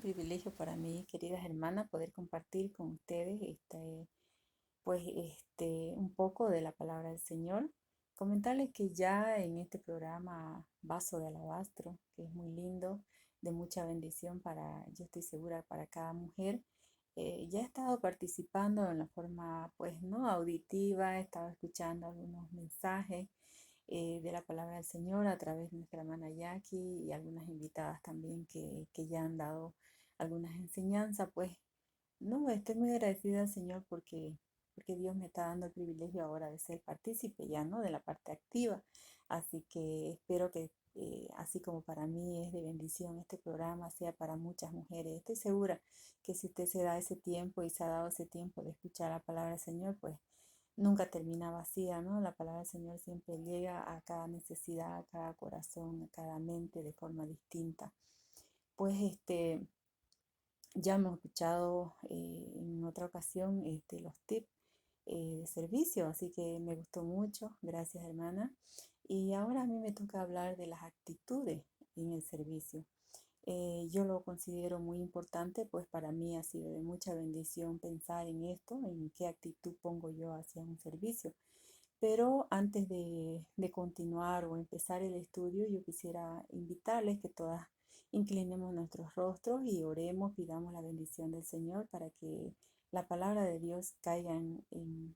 privilegio para mí, queridas hermanas, poder compartir con ustedes un poco de la palabra del Señor. Comentarles que ya en este programa Vaso de Alabastro, que es muy lindo, de mucha bendición para, yo estoy segura, para cada mujer, ya he estado participando en la forma, pues, no auditiva, he estado escuchando algunos mensajes de la palabra del Señor a través de nuestra hermana Jackie y algunas invitadas también que ya han dado algunas enseñanzas. Pues no, estoy muy agradecida al Señor porque Dios me está dando el privilegio ahora de ser partícipe ya, ¿no? De la parte activa. Así que espero que así como para mí es de bendición este programa, sea para muchas mujeres. Estoy segura que si usted se da ese tiempo y se ha dado ese tiempo de escuchar la palabra del Señor, pues nunca termina vacía, ¿no? La palabra del Señor siempre llega a cada necesidad, a cada corazón, a cada mente de forma distinta. Pues ya hemos escuchado en otra ocasión los tips de servicio, así que me gustó mucho, gracias hermana. Y ahora a mí me toca hablar de las actitudes en el servicio. Yo lo considero muy importante, pues para mí ha sido de mucha bendición pensar en esto, en qué actitud pongo yo hacia un servicio. Pero antes de continuar o empezar el estudio, yo quisiera invitarles que todas inclinemos nuestros rostros y oremos, pidamos la bendición del Señor para que la palabra de Dios caiga en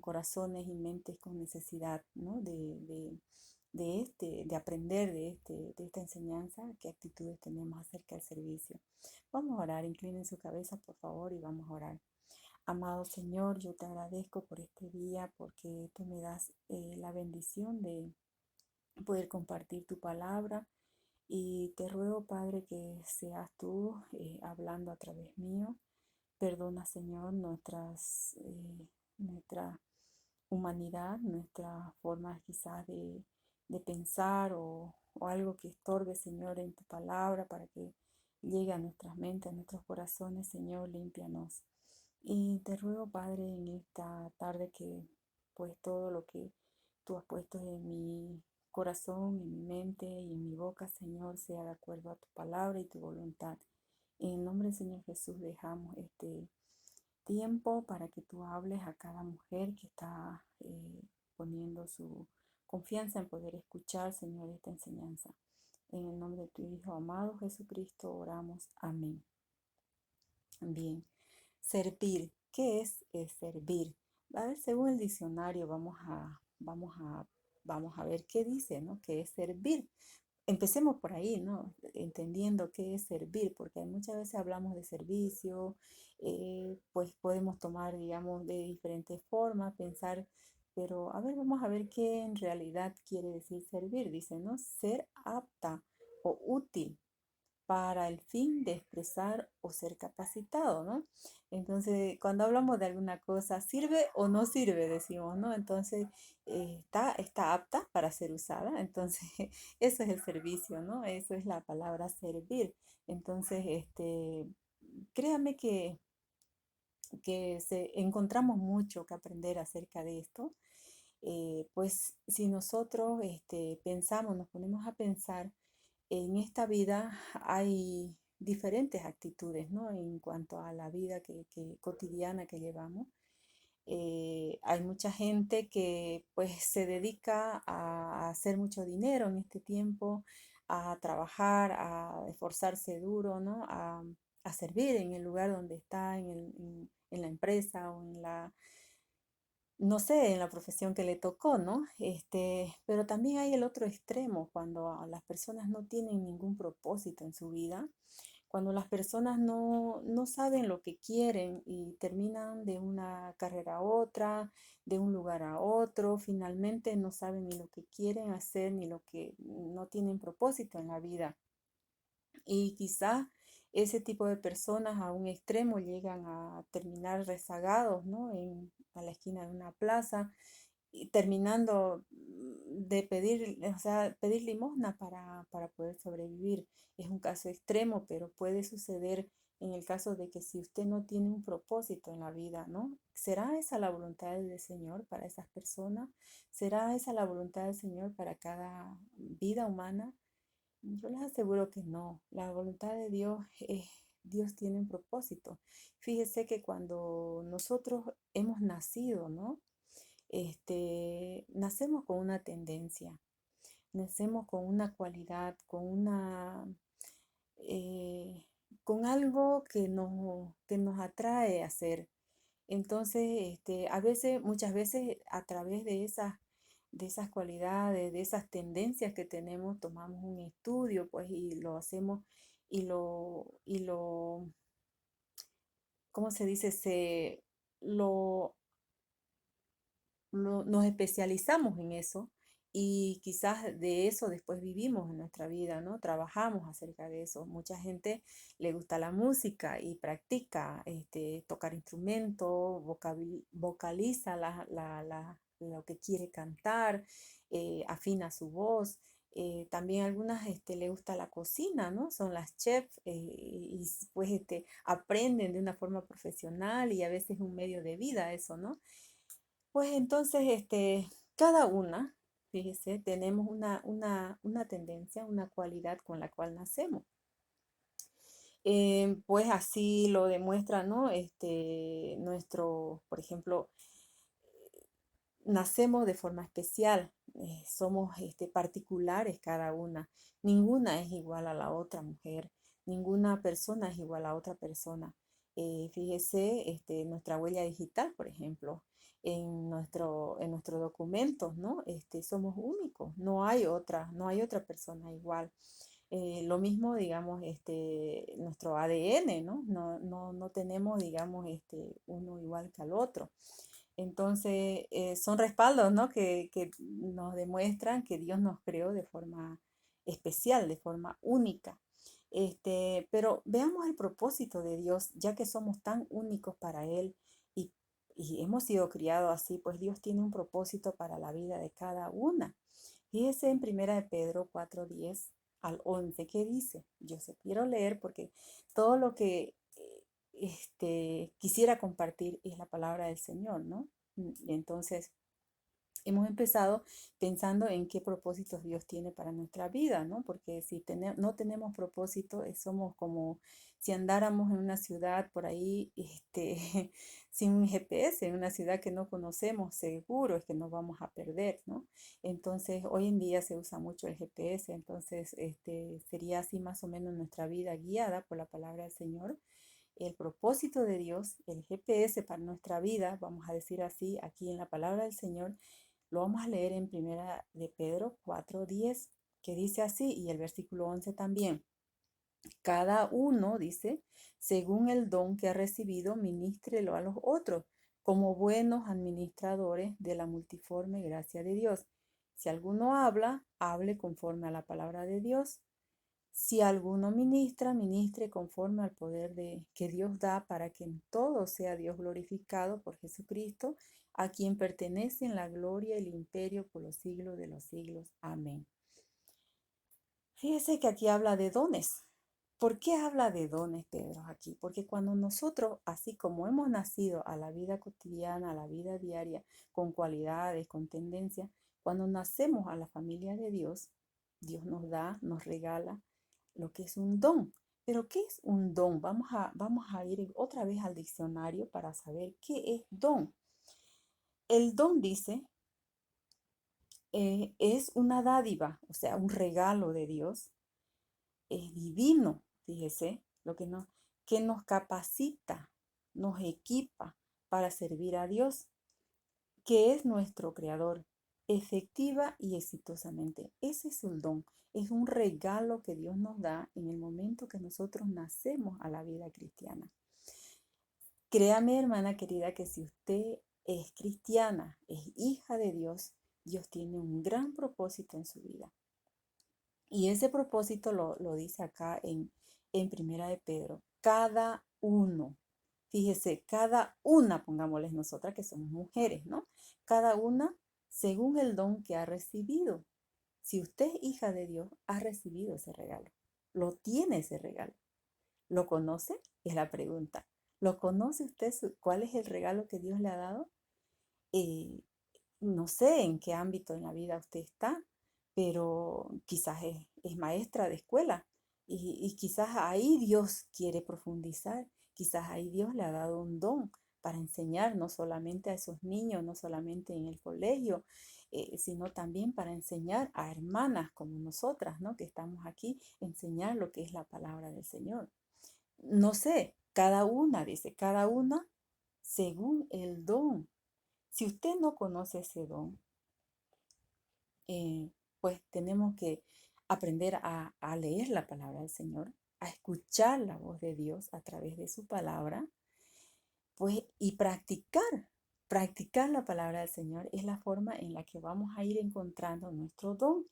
corazones y mentes con necesidad, ¿no? De aprender de esta enseñanza, qué actitudes tenemos acerca del servicio. Vamos a orar, inclinen su cabeza, por favor, y vamos a orar. Amado Señor, yo te agradezco por este día, porque tú me das la bendición de poder compartir tu palabra. Y te ruego, Padre, que seas tú hablando a través mío. Perdona, Señor, nuestra humanidad, nuestra forma quizás de pensar o algo que estorbe, Señor, en tu palabra para que llegue a nuestras mentes, a nuestros corazones, Señor, límpianos. Y te ruego, Padre, en esta tarde que pues todo lo que tú has puesto en mi corazón, en mi mente y en mi boca, Señor, sea de acuerdo a tu palabra y tu voluntad. En el nombre del Señor Jesús dejamos este tiempo para que tú hables a cada mujer que está poniendo su confianza en poder escuchar, Señor, esta enseñanza. En el nombre de tu Hijo amado Jesucristo oramos. Amén. Bien. Servir. ¿Qué es servir? A ver, según el diccionario, vamos a ver qué dice, ¿no? ¿Qué es servir? Empecemos por ahí, ¿no? Entendiendo qué es servir, porque muchas veces hablamos de servicio, pues podemos tomar, digamos, de diferentes formas, pensar, pero a ver, vamos a ver qué en realidad quiere decir servir. Dice, ¿no? Ser apta o útil para el fin de expresar o ser capacitado, ¿no? Entonces, cuando hablamos de alguna cosa, ¿sirve o no sirve? Decimos, ¿no? Entonces, está apta para ser usada. Entonces, eso es el servicio, ¿no? Eso es la palabra servir. Entonces, créame que encontramos mucho que aprender acerca de esto. Pues si nosotros pensamos, nos ponemos a pensar, en esta vida hay diferentes actitudes, ¿no? En cuanto a la vida cotidiana que llevamos. Hay mucha gente que pues se dedica a hacer mucho dinero en este tiempo, a trabajar, a esforzarse duro, ¿no? A servir en el lugar donde está, en la empresa o no sé, en la profesión que le tocó, ¿no? Pero también hay el otro extremo, cuando las personas no tienen ningún propósito en su vida, cuando las personas no saben lo que quieren y terminan de una carrera a otra, de un lugar a otro, finalmente no saben ni lo que quieren hacer, ni lo que no tienen propósito en la vida. Y quizás ese tipo de personas a un extremo llegan a terminar rezagados, ¿no? A la esquina de una plaza y terminando de pedir, o sea, pedir limosna para poder sobrevivir. Es un caso extremo, pero puede suceder en el caso de que si usted no tiene un propósito en la vida, ¿no? ¿Será esa la voluntad del Señor para esas personas? ¿Será esa la voluntad del Señor para cada vida humana? Yo les aseguro que no. La voluntad de Dios es Dios tiene un propósito. Fíjese que cuando nosotros hemos nacido, ¿no? Nacemos con una tendencia, nacemos con una cualidad, eh, con algo que nos atrae a hacer. Entonces, muchas veces a través de esas cualidades, de esas tendencias que tenemos, tomamos un estudio, pues, y lo hacemos y lo, ¿cómo se dice? Lo, nos especializamos en eso y quizás de eso después vivimos en nuestra vida, ¿no? Trabajamos acerca de eso. Mucha gente le gusta la música y practica tocar instrumentos, vocaliza lo que quiere cantar, afina su voz. También algunas le gusta la cocina, ¿no? Son las chefs y pues aprenden de una forma profesional y a veces es un medio de vida eso, ¿no? Pues entonces, cada una, fíjese, tenemos una tendencia, una cualidad con la cual nacemos. Pues así lo demuestra, ¿no? Por ejemplo, nacemos de forma especial, somos particulares cada una. Ninguna es igual a la otra mujer, ninguna persona es igual a otra persona. Fíjese, nuestra huella digital, por ejemplo, en nuestros documentos, ¿no? Somos únicos, no hay otra persona igual. Lo mismo, digamos, nuestro ADN, ¿no? No tenemos, digamos, uno igual que al otro. Entonces, son respaldos, ¿no? Que nos demuestran que Dios nos creó de forma especial, de forma única. Pero veamos el propósito de Dios, ya que somos tan únicos para Él y, y hemos sido criados así, pues Dios tiene un propósito para la vida de cada una. Fíjese en Primera de Pedro 4:10 al 11, ¿qué dice? Yo se quiero leer porque todo lo que quisiera compartir es la palabra del Señor, ¿no? Entonces, hemos empezado pensando en qué propósitos Dios tiene para nuestra vida, ¿no? Porque si no tenemos propósito, somos como si andáramos en una ciudad por ahí, sin un GPS, en una ciudad que no conocemos, seguro es que nos vamos a perder, ¿no? Entonces, hoy en día se usa mucho el GPS, entonces, sería así más o menos nuestra vida guiada por la palabra del Señor. El propósito de Dios, el GPS para nuestra vida, vamos a decir así, aquí en la palabra del Señor, lo vamos a leer en Primera de Pedro 4:10, que dice así, y el versículo 11 también. Cada uno, dice, según el don que ha recibido, ministrelo a los otros, como buenos administradores de la multiforme gracia de Dios. Si alguno habla, hable conforme a la palabra de Dios. Si alguno ministra, ministre conforme al poder que Dios da para que en todo sea Dios glorificado por Jesucristo, a quien pertenecen la gloria y el imperio por los siglos de los siglos. Amén. Fíjese que aquí habla de dones. ¿Por qué habla de dones, Pedro, aquí? Porque cuando nosotros, así como hemos nacido a la vida cotidiana, a la vida diaria, con cualidades, con tendencias, cuando nacemos a la familia de Dios, Dios nos da, nos regala lo que es un don. Pero ¿qué es un don? Vamos a ir otra vez al diccionario para saber qué es don. El don dice, es una dádiva, o sea, un regalo de Dios, es divino, fíjese, que nos capacita, nos equipa para servir a Dios, que es nuestro creador, efectiva y exitosamente. Ese es un don, es un regalo que Dios nos da en el momento que nosotros nacemos a la vida cristiana. Créame, hermana querida, que si usted es cristiana, es hija de Dios, Dios tiene un gran propósito en su vida. Y ese propósito lo dice acá en Primera de Pedro. Cada uno, fíjese, cada una, pongámosles nosotras que somos mujeres, ¿no? Cada una según el don que ha recibido. Si usted es hija de Dios, ha recibido ese regalo. Lo tiene ese regalo. ¿Lo conoce? Es la pregunta. ¿Lo conoce usted? ¿Cuál es el regalo que Dios le ha dado? Eh, no sé en qué ámbito en la vida usted está, pero quizás es maestra de escuela Y quizás ahí Dios quiere profundizar, quizás ahí Dios le ha dado un don para enseñar no solamente a esos niños, no solamente en el colegio, sino también para enseñar a hermanas como nosotras, ¿no? Que estamos aquí, enseñar lo que es la palabra del Señor. No sé, cada una, dice, cada una según el don. Si usted no conoce ese don, pues tenemos que aprender a leer la palabra del Señor, a escuchar la voz de Dios a través de su palabra, pues y practicar la palabra del Señor es la forma en la que vamos a ir encontrando nuestro don.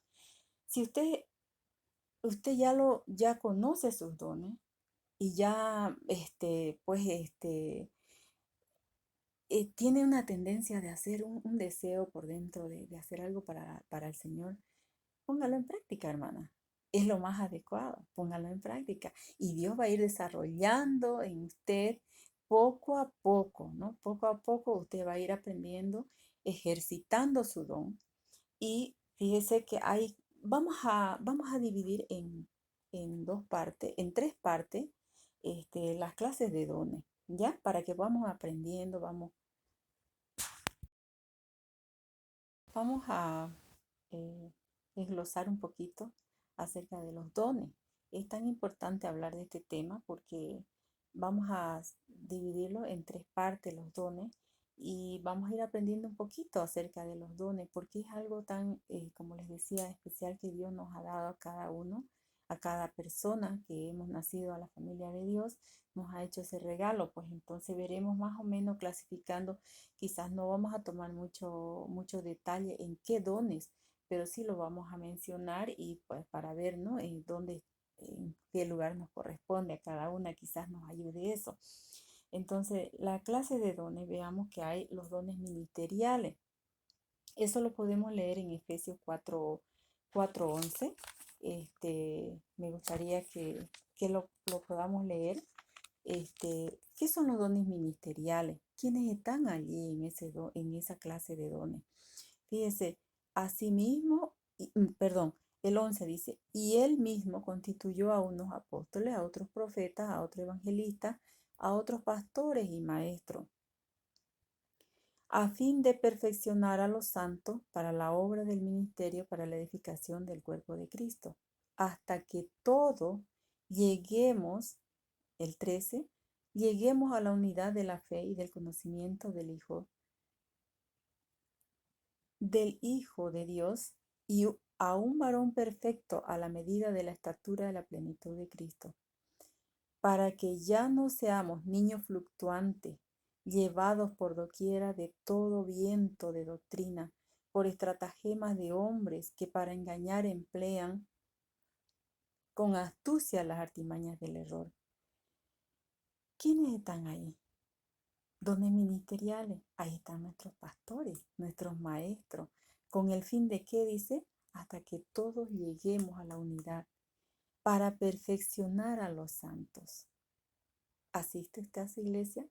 Si usted ya conoce sus dones y ya tiene una tendencia de hacer un deseo por dentro de hacer algo para el Señor, póngalo en práctica, hermana. Es lo más adecuado, póngalo en práctica. Y Dios va a ir desarrollando en usted poco a poco, ¿no? Poco a poco usted va a ir aprendiendo, ejercitando su don. Y fíjese que vamos a dividir en dos partes, en tres partes, las clases de dones, ¿ya? Para que vamos aprendiendo, vamos a eh, desglosar un poquito acerca de los dones. Es tan importante hablar de este tema porque vamos a dividirlo en tres partes, los dones, y vamos a ir aprendiendo un poquito acerca de los dones, porque es algo tan, como les decía, especial que Dios nos ha dado a cada uno, a cada persona que hemos nacido a la familia de Dios, nos ha hecho ese regalo. Pues entonces veremos más o menos clasificando. Quizás no vamos a tomar mucho detalle en qué dones, pero sí lo vamos a mencionar y pues para ver, ¿no? En qué lugar nos corresponde a cada una, quizás nos ayude eso. Entonces, la clase de dones, veamos que hay los dones ministeriales. Eso lo podemos leer en Efesios 4:11. Me gustaría que lo podamos leer. ¿Qué son los dones ministeriales? ¿Quiénes están allí en esa clase de dones? Fíjese, asimismo, perdón, el 11 dice, y él mismo constituyó a unos apóstoles, a otros profetas, a otros evangelistas, a otros pastores y maestros, a fin de perfeccionar a los santos para la obra del ministerio, para la edificación del cuerpo de Cristo, hasta que todos lleguemos, el 13, lleguemos a la unidad de la fe y del conocimiento del Hijo de Dios y a un varón perfecto a la medida de la estatura de la plenitud de Cristo, para que ya no seamos niños fluctuantes, llevados por doquiera de todo viento de doctrina, por estratagemas de hombres que para engañar emplean con astucia las artimañas del error. ¿Quiénes están ahí? Dones ministeriales. Ahí están nuestros pastores, nuestros maestros. ¿Con el fin de qué dice? Hasta que todos lleguemos a la unidad para perfeccionar a los santos. ¿Asiste usted a su iglesia?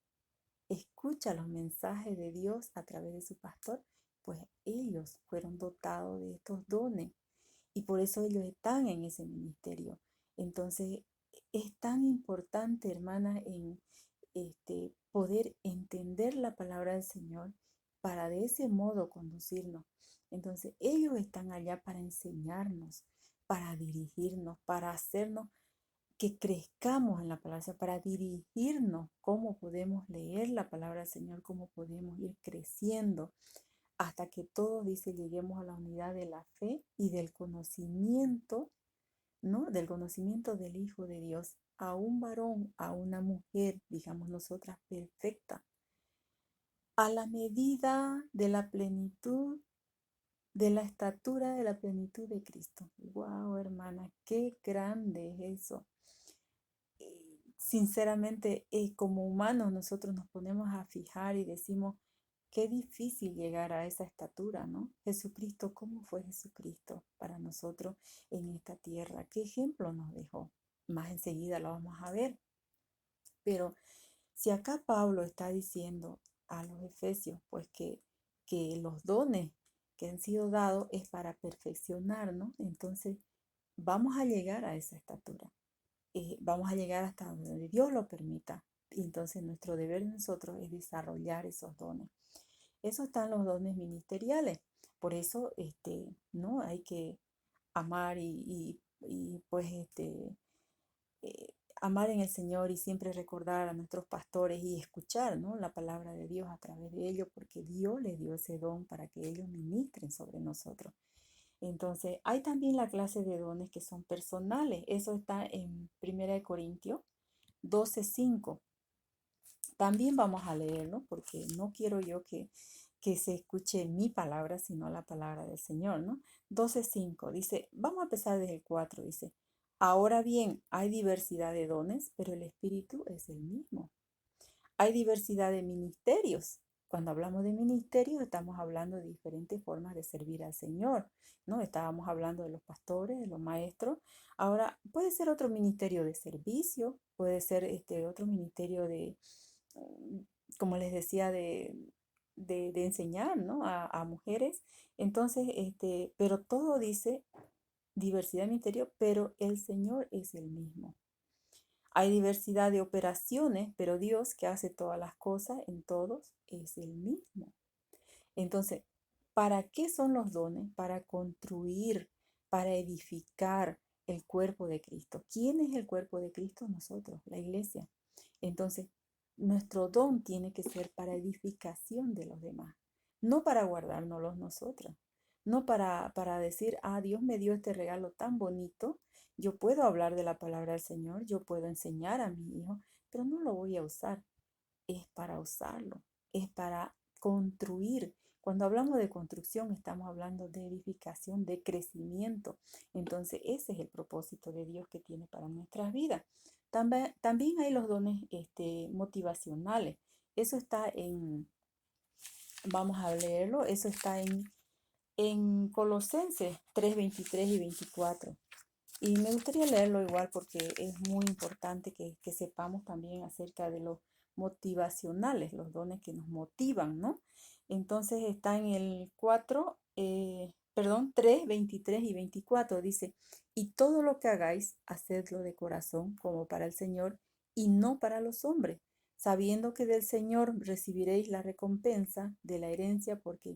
¿Escucha los mensajes de Dios a través de su pastor? Pues ellos fueron dotados de estos dones y por eso ellos están en ese ministerio. Entonces, es tan importante, hermana, en poder entender la palabra del Señor para de ese modo conducirnos. Entonces, ellos están allá para enseñarnos, para dirigirnos, para hacernos que crezcamos en la palabra, o sea, para dirigirnos cómo podemos leer la palabra del Señor, cómo podemos ir creciendo hasta que todos, dice, lleguemos a la unidad de la fe y del conocimiento, ¿no? Del conocimiento del Hijo de Dios, a un varón, a una mujer, digamos nosotras, perfecta, a la medida de la plenitud, de la estatura de la plenitud de Cristo. Wow, hermana, qué grande es eso. Sinceramente, como humanos nosotros nos ponemos a fijar y decimos, qué difícil llegar a esa estatura, ¿no? Jesucristo, ¿cómo fue Jesucristo para nosotros en esta tierra? ¿Qué ejemplo nos dejó? Más enseguida lo vamos a ver. Pero si acá Pablo está diciendo a los efesios, pues que los dones que han sido dados es para perfeccionarnos, entonces vamos a llegar a esa estatura. vamos a llegar hasta donde Dios lo permita. Y entonces nuestro deber de nosotros es desarrollar esos dones. Eso están los dones ministeriales. Por eso, ¿no? Hay que amar y pues, amar en el Señor y siempre recordar a nuestros pastores y escuchar, ¿no? La palabra de Dios a través de ellos, porque Dios les dio ese don para que ellos ministren sobre nosotros. Entonces, hay también la clase de dones que son personales. Eso está en 1 Corintios 12:5. También vamos a leerlo porque no quiero yo que se escuche mi palabra, sino la palabra del Señor, ¿no? 12:5 dice, vamos a empezar desde el 4, dice, ahora bien, hay diversidad de dones, pero el Espíritu es el mismo. Hay diversidad de ministerios. Cuando hablamos de ministerios, estamos hablando de diferentes formas de servir al Señor, ¿no? Estábamos hablando de los pastores, de los maestros. Ahora, puede ser otro ministerio de servicio, puede ser otro ministerio de, mm, como les decía, de enseñar, ¿no? A mujeres. Entonces, pero todo dice diversidad de ministerio, pero el Señor es el mismo. Hay diversidad de operaciones, pero Dios que hace todas las cosas en todos es el mismo. Entonces, ¿para qué son los dones? Para construir, para edificar el cuerpo de Cristo. ¿Quién es el cuerpo de Cristo? Nosotros, la iglesia. Entonces, nuestro don tiene que ser para edificación de los demás, no para guardárnoslos nosotros, no para decir, Dios me dio este regalo tan bonito, yo puedo hablar de la palabra del Señor, yo puedo enseñar a mi hijo, pero no lo voy a usar. Es para usarlo, es para construir. Cuando hablamos de construcción, estamos hablando de edificación, de crecimiento. Entonces, ese es el propósito de Dios que tiene para nuestras vidas. También hay los dones motivacionales. Eso está vamos a leerlo, eso está en Colosenses 3, 23 y 24. Y me gustaría leerlo igual porque es muy importante que sepamos también acerca de los motivacionales, los dones que nos motivan, ¿no? Entonces está en el 3, 23 y 24. Dice, y todo lo que hagáis, hacedlo de corazón como para el Señor y no para los hombres, sabiendo que del Señor recibiréis la recompensa de la herencia porque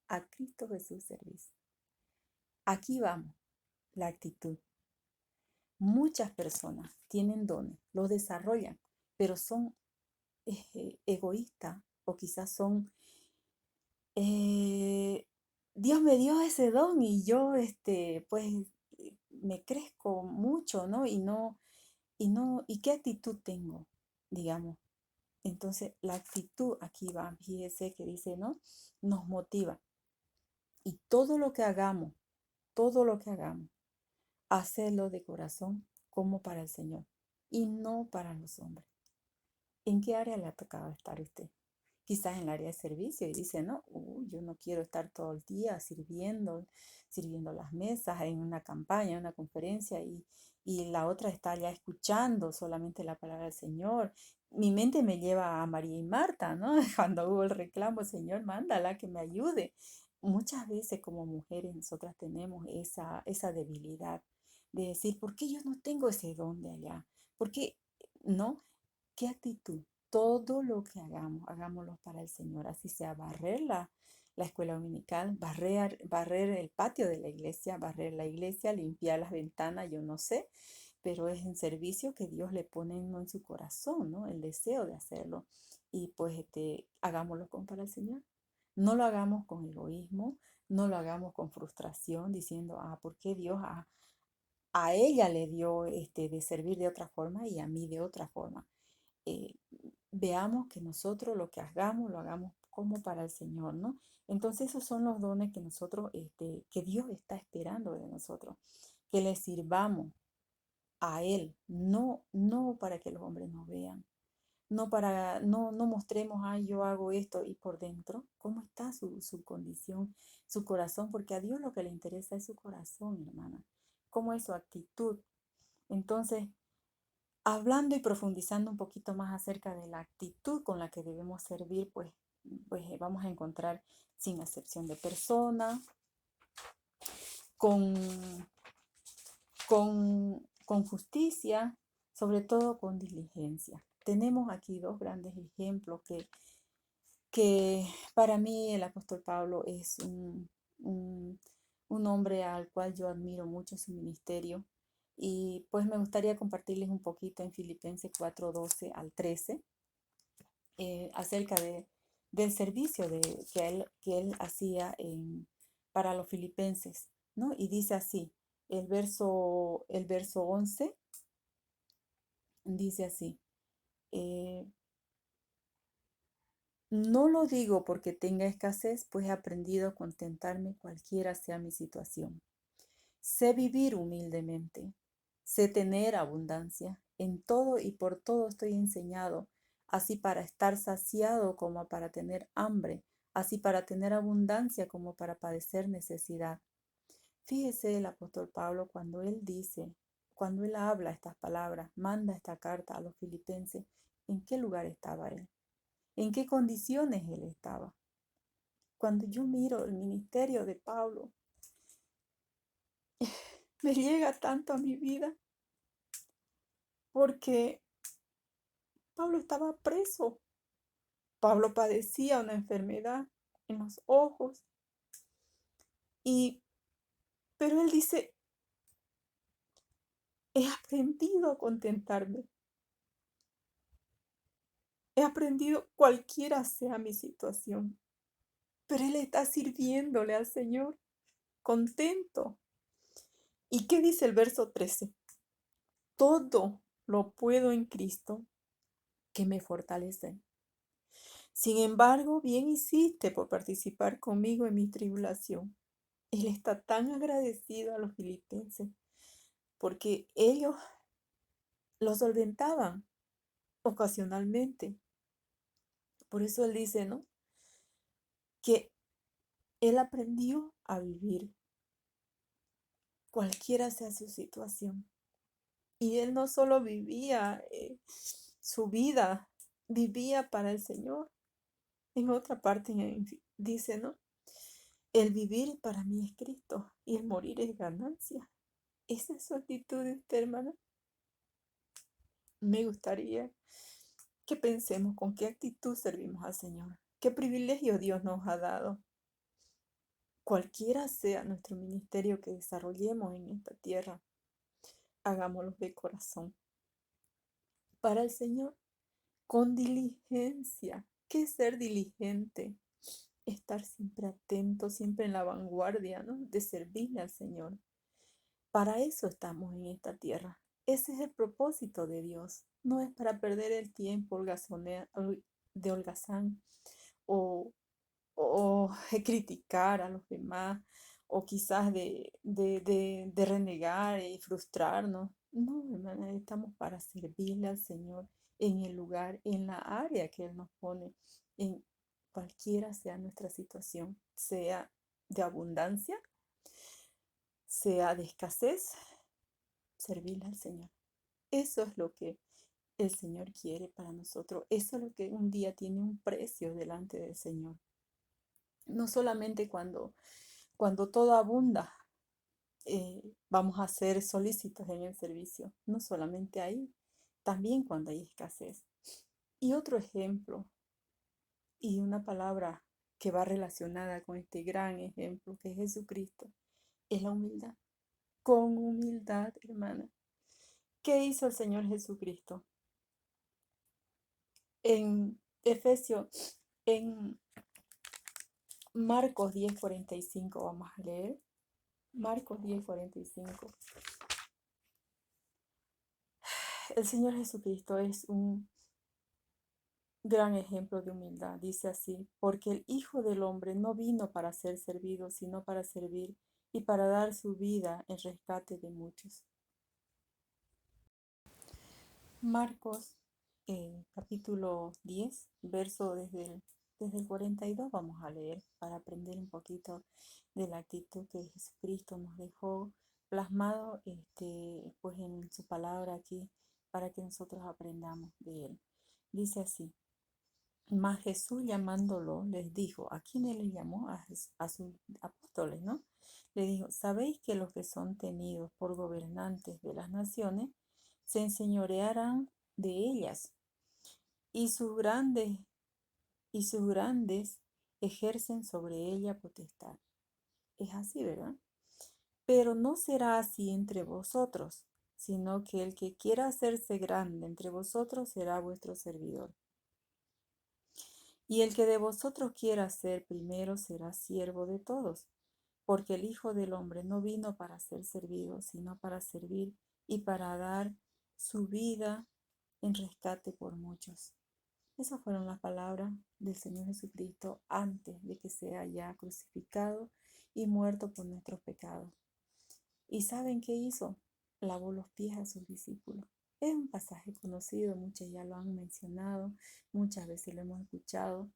a Cristo Jesús servís. Aquí vamos, la actitud. Muchas personas tienen dones, los desarrollan, pero son egoístas o quizás son, Dios me dio ese don y yo, pues, me crezco mucho, ¿no? ¿Y qué actitud tengo? Digamos. Entonces, la actitud aquí va, fíjese que dice, ¿no? Nos motiva. Y todo lo que hagamos, hacerlo de corazón como para el Señor y no para los hombres. ¿En qué área le ha tocado estar usted? Quizás en el área de servicio y dice, no, yo no quiero estar todo el día sirviendo las mesas en una campaña, en una conferencia y la otra está ya escuchando solamente la palabra del Señor. Mi mente me lleva a María y Marta, ¿no? Cuando hubo el reclamo, Señor, mándala que me ayude. Muchas veces como mujeres nosotras tenemos esa debilidad de decir, ¿por qué yo no tengo ese don de allá? ¿Por qué no? ¿Qué actitud? Todo lo que hagamos, hagámoslo para el Señor, así sea barrer la escuela dominical, barrer el patio de la iglesia, barrer la iglesia, limpiar las ventanas, yo no sé, pero es un servicio que Dios le pone en su corazón, ¿no? El deseo de hacerlo. Y pues hagámoslo para el Señor. No lo hagamos con egoísmo, no lo hagamos con frustración, diciendo, ¿por qué Dios a ella le dio de servir de otra forma y a mí de otra forma? eh, Veamos que nosotros lo que hagamos, lo hagamos como para el Señor, ¿no? Entonces esos son los dones que nosotros, que Dios está esperando de nosotros, que le sirvamos a Él, no para que los hombres nos vean, no mostremos, yo hago esto y por dentro, ¿cómo está su condición, su corazón? Porque a Dios lo que le interesa es su corazón, hermana, cómo es su actitud. Entonces, hablando y profundizando un poquito más acerca de la actitud con la que debemos servir, pues vamos a encontrar sin acepción de persona, con, con con justicia, sobre todo con diligencia. Tenemos aquí dos grandes ejemplos que para mí el apóstol Pablo es un, un hombre al cual yo admiro mucho su ministerio. Y pues me gustaría compartirles un poquito en Filipenses 4:12 al 13 acerca del servicio que él hacía para los filipenses, ¿no? Y dice así, el verso 11 dice así, eh, no lo digo porque tenga escasez, pues he aprendido a contentarme cualquiera sea mi situación. Sé vivir humildemente, sé tener abundancia. En todo y por todo estoy enseñado, así para estar saciado como para tener hambre, así para tener abundancia como para padecer necesidad. Fíjese el apóstol Pablo cuando él habla estas palabras, manda esta carta a los filipenses, ¿en qué lugar estaba él? ¿En qué condiciones él estaba? Cuando yo miro el ministerio de Pablo, me llega tanto a mi vida porque Pablo estaba preso. Pablo padecía una enfermedad en los ojos y pero él dice, he aprendido a contentarme. He aprendido cualquiera sea mi situación. Pero él está sirviéndole al Señor contento. ¿Y qué dice el verso 13? Todo lo puedo en Cristo que me fortalece. Sin embargo, bien hiciste por participar conmigo en mi tribulación. Él está tan agradecido a los filipenses porque ellos lo solventaban ocasionalmente. Por eso él dice, ¿no? Que él aprendió a vivir cualquiera sea su situación. Y él no solo vivía su vida, vivía para el Señor. En otra parte dice, ¿no? El vivir para mí es Cristo y el morir es ganancia. Esa es su actitud de usted, hermana. Me gustaría que pensemos con qué actitud servimos al Señor. ¿Qué privilegio Dios nos ha dado? Cualquiera sea nuestro ministerio que desarrollemos en esta tierra, hagámoslo de corazón para el Señor, con diligencia. ¿Qué es ser diligente? Estar siempre atento, siempre en la vanguardia, ¿no? De servirle al Señor. Para eso estamos en esta tierra. Ese es el propósito de Dios. No es para perder el tiempo de holgazán o, o criticar a los demás o quizás de renegar y frustrarnos. No, hermana, estamos para servirle al Señor en el lugar, en la área que Él nos pone, en cualquiera sea nuestra situación, sea de abundancia, sea de escasez, servirle al Señor. Eso es lo que el Señor quiere para nosotros. Eso es lo que un día tiene un precio delante del Señor. No solamente cuando todo abunda, vamos a ser solícitos en el servicio. No solamente ahí, también cuando hay escasez. Y otro ejemplo, y una palabra que va relacionada con este gran ejemplo que es Jesucristo, es la humildad. Con humildad, hermana. ¿Qué hizo el Señor Jesucristo? En Efesios, en Marcos 10:45 vamos a leer. Marcos 10:45. El Señor Jesucristo es un gran ejemplo de humildad. Dice así, porque el Hijo del Hombre no vino para ser servido, sino para servir y para dar su vida en rescate de muchos. Marcos capítulo 10, verso desde el 42 vamos a leer para aprender un poquito de la actitud que Jesucristo nos dejó plasmado pues en su palabra aquí para que nosotros aprendamos de él. Dice así, Mas Jesús llamándolo les dijo, ¿a quiénes les llamó? A sus apóstoles, ¿no? Le dijo, ¿sabéis que los que son tenidos por gobernantes de las naciones se enseñorearán de ellas y sus grandes ejercen sobre ella potestad? Es así, ¿verdad? Pero no será así entre vosotros, sino que el que quiera hacerse grande entre vosotros será vuestro servidor. Y el que de vosotros quiera ser primero será siervo de todos, porque el Hijo del Hombre no vino para ser servido, sino para servir y para dar su vida en rescate por muchos. Esas fueron las palabras del Señor Jesucristo antes de que sea ya crucificado y muerto por nuestros pecados. ¿Y saben qué hizo? Lavó los pies a sus discípulos. Es un pasaje conocido, muchos ya lo han mencionado, muchas veces lo hemos escuchado,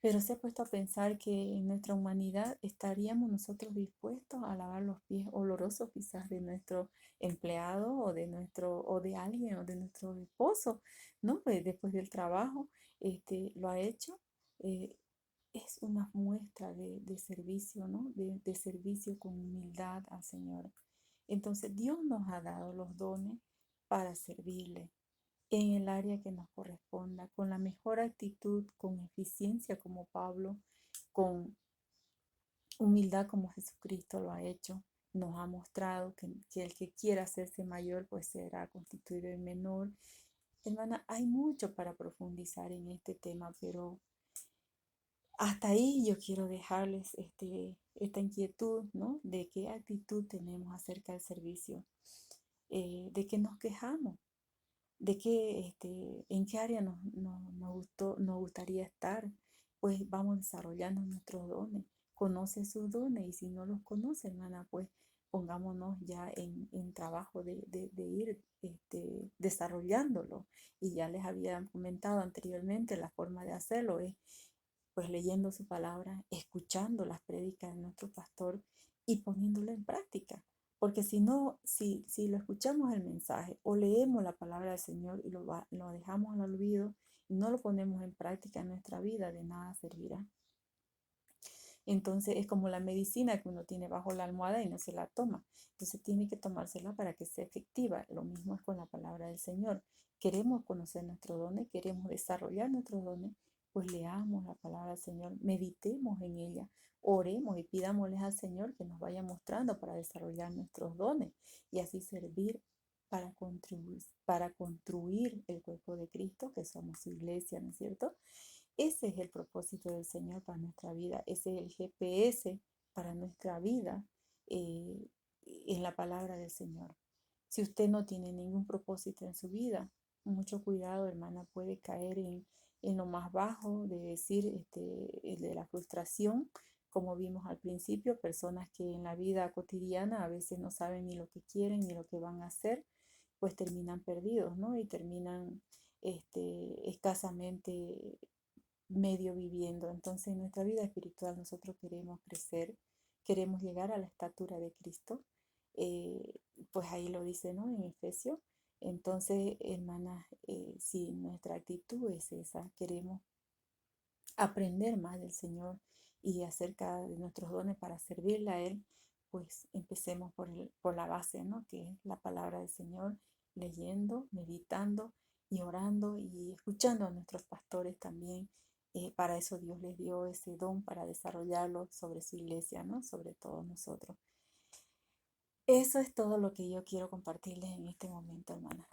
pero se ha puesto a pensar que en nuestra humanidad estaríamos nosotros dispuestos a lavar los pies olorosos quizás de nuestro empleado o de alguien o de nuestro esposo, ¿no? Pues después del trabajo, lo ha hecho. eh, es una muestra de servicio, ¿no? De servicio con humildad al Señor. Entonces Dios nos ha dado los dones para servirle en el área que nos corresponda, con la mejor actitud, con eficiencia como Pablo, con humildad como Jesucristo lo ha hecho. Nos ha mostrado que el que quiera hacerse mayor, pues será constituido en menor. Hermana, hay mucho para profundizar en este tema, pero hasta ahí yo quiero dejarles esta inquietud, ¿no? De qué actitud tenemos acerca del servicio, de qué nos quejamos, de qué, en qué área nos gustaría estar, pues vamos desarrollando nuestros dones. Conoce sus dones y si no los conoce, hermana, pues pongámonos ya en trabajo de ir desarrollándolo. Y ya les había comentado anteriormente, la forma de hacerlo es pues leyendo su palabra, escuchando las prédicas de nuestro pastor y poniéndolo en práctica. Porque si no, si lo escuchamos el mensaje o leemos la palabra del Señor y lo dejamos al olvido y no lo ponemos en práctica en nuestra vida, de nada servirá. Entonces es como la medicina que uno tiene bajo la almohada y no se la toma. Entonces tiene que tomársela para que sea efectiva. Lo mismo es con la palabra del Señor. Queremos conocer nuestros dones, queremos desarrollar nuestros dones, pues leamos la palabra del Señor, meditemos en ella, oremos y pidámosles al Señor que nos vaya mostrando para desarrollar nuestros dones y así servir para construir el cuerpo de Cristo, que somos su iglesia, ¿no es cierto? Ese es el propósito del Señor para nuestra vida. Ese es el GPS para nuestra vida eh, en la palabra del Señor. Si usted no tiene ningún propósito en su vida, mucho cuidado, hermana, puede caer en lo más bajo de decir, el de la frustración, como vimos al principio, personas que en la vida cotidiana a veces no saben ni lo que quieren ni lo que van a hacer, pues terminan perdidos, ¿no? Y terminan escasamente medio viviendo. Entonces, en nuestra vida espiritual nosotros queremos crecer, queremos llegar a la estatura de Cristo. eh, pues ahí lo dice, ¿no? En Efesios. Entonces, hermanas, si nuestra actitud es esa, queremos aprender más del Señor y acerca de nuestros dones para servirle a Él, pues empecemos por la base, ¿no? Que es la palabra del Señor, leyendo, meditando y orando y escuchando a nuestros pastores también. Para eso Dios les dio ese don para desarrollarlo sobre su iglesia, ¿no? Sobre todos nosotros. Eso es todo lo que yo quiero compartirles en este momento, hermana.